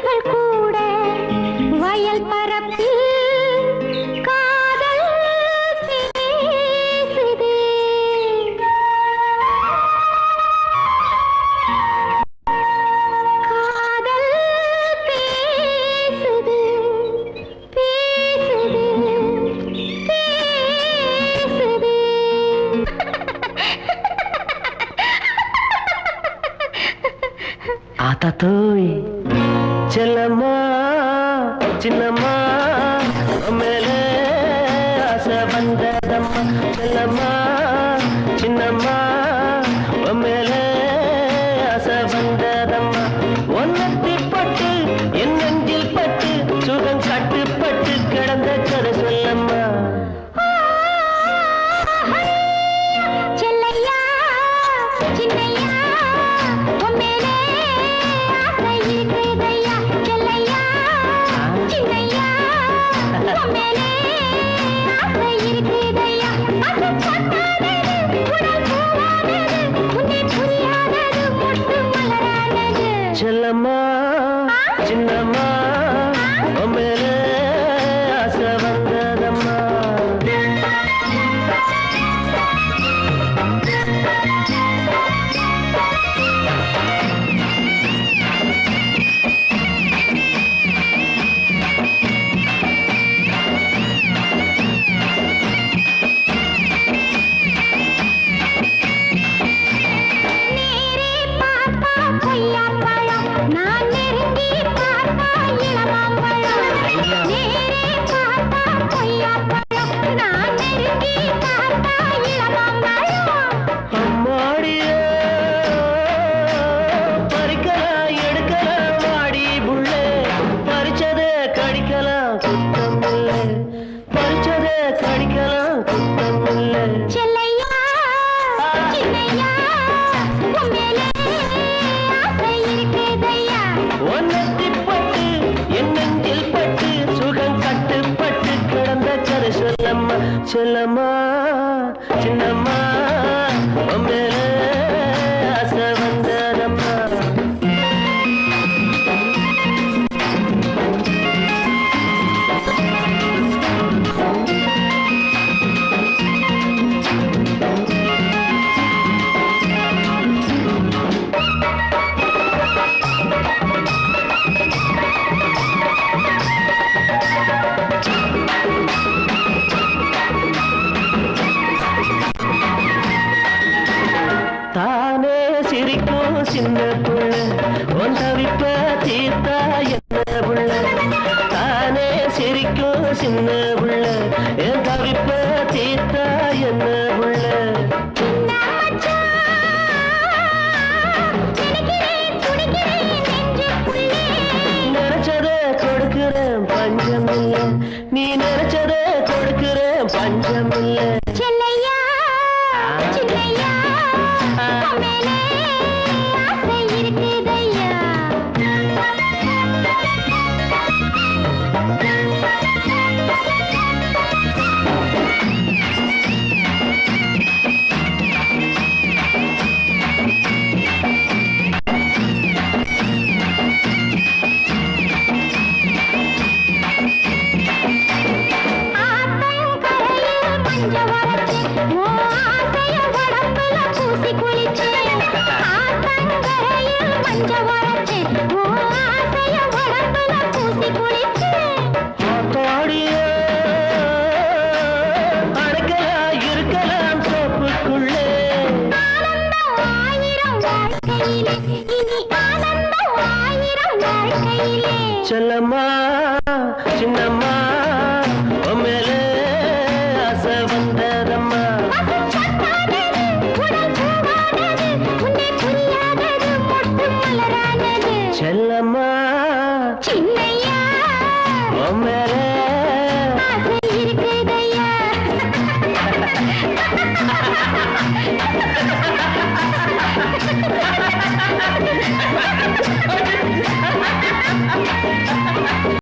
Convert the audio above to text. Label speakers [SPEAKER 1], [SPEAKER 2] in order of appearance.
[SPEAKER 1] மலைகள் கூட வயல் பரப்பில் காதல் பேசுது. காதல் பேசுது பேசுது பேசுது.
[SPEAKER 2] ஆத்தா தோய் செல்லம்மா சின்னம்மா மேலே ஆசை வந்ததம்மா. செல்லம்மா சின்னம்மா மேலே ஆசை வந்ததம்மா. ஒன்னத்தி பட்டு என் நெஞ்சில் பட்டு சுகம் கட்டுப்பட்டு கிடந்த கதை சொல்லம்மா.
[SPEAKER 1] செல்லையா சின்னையா உம்மேலே ஆசை இருக்குதையா. செல்லையா சின்னையா உம்மேலே ஆசை இருக்குதையா. அது பொன்னானது உடல் பூவானது உன்னை புரியாதது மொட்டு மலரானது.
[SPEAKER 2] செல்லம்மா சின்னம்மா மேலே ஆசை வந்ததம்மா.
[SPEAKER 1] நேரே பார்த்தா கொய்யாப்பழம், நான் நெருங்கி பார்த்தா இளமாம்பழம். நேரே பார்த்தா கொய்யாப்பழம், நான் நெருங்கி பார்த்தா இளமாம்பழம்.
[SPEAKER 2] அம்மாடியே பறிக்கலாம் எடுக்கலாம் வாடி புள்ளே. பறிச்சதே கடிக்கலாம் குத்தம் இல்லை. பறிச்சதே கடிக்கலாம் குத்தம் இல்லை.
[SPEAKER 1] செல்லையா சின்னையா உம்மேலே ஆசை இருக்குதையா.
[SPEAKER 2] ஒன்னத்தி பட்டு என் நெஞ்சில் பட்டு சுகம் கட்டுப்பட்டு கிடந்த கதை சொல்லம்மா. செல்லம்மா சின்னம்மா மேலே ஆசை வந்ததம்மா. தானே சிரிக்கும் சின்ன புள்ள உன் தவிப்ப தீர்த்தா என்ன புள்ள. தானே சிரிக்கும் சின்ன புள்ள என் தவிப்ப தீர்த்தா என்ன புள்ள.
[SPEAKER 1] சின்ன மச்சான், நினைக்கிறேன் துடிக்கிறேன் நெஞ்சுக்குள்ளே.
[SPEAKER 2] நினைச்சதே கொடுக்கிறேன் பஞ்சம் இல்லை. நீ நினைச்சதே கொடுக்கிறேன் பஞ்சம் இல்லை.
[SPEAKER 1] செல்லையா சின்னையா உம்மேலே ஆசை இருக்குதையா. ஆத்தங்கரையில் மஞ்ச வரைச்சு உன் ஆசைய உடம்புல பூசி குளிச்சேன். ஆத்தங்கரையில் மஞ்ச வரைச்சு உன் ஆசைய உடம்புல பூசி குளிச்சேன்.
[SPEAKER 2] ஆத்தாடியே அடைக்கலாம் இருக்கலாம் சோப்புக்குள்ளே.
[SPEAKER 1] ஆனந்தம் ஆயிரம் வாழ்க்கையிலே, இனி ஆனந்தம் ஆயிரம் வாழ்க்கையிலே.
[SPEAKER 2] செல்லம்மா சின்னம்மா மேலே ஆசை வந்ததம்மா.
[SPEAKER 1] பொன்னானது உடல் பூவானது உன்னை புரியாதது மொட்டு மலரானது.
[SPEAKER 2] செல்லம்மா
[SPEAKER 1] சின்னையா
[SPEAKER 2] மேலே
[SPEAKER 1] ஆசை இருக்குதையா.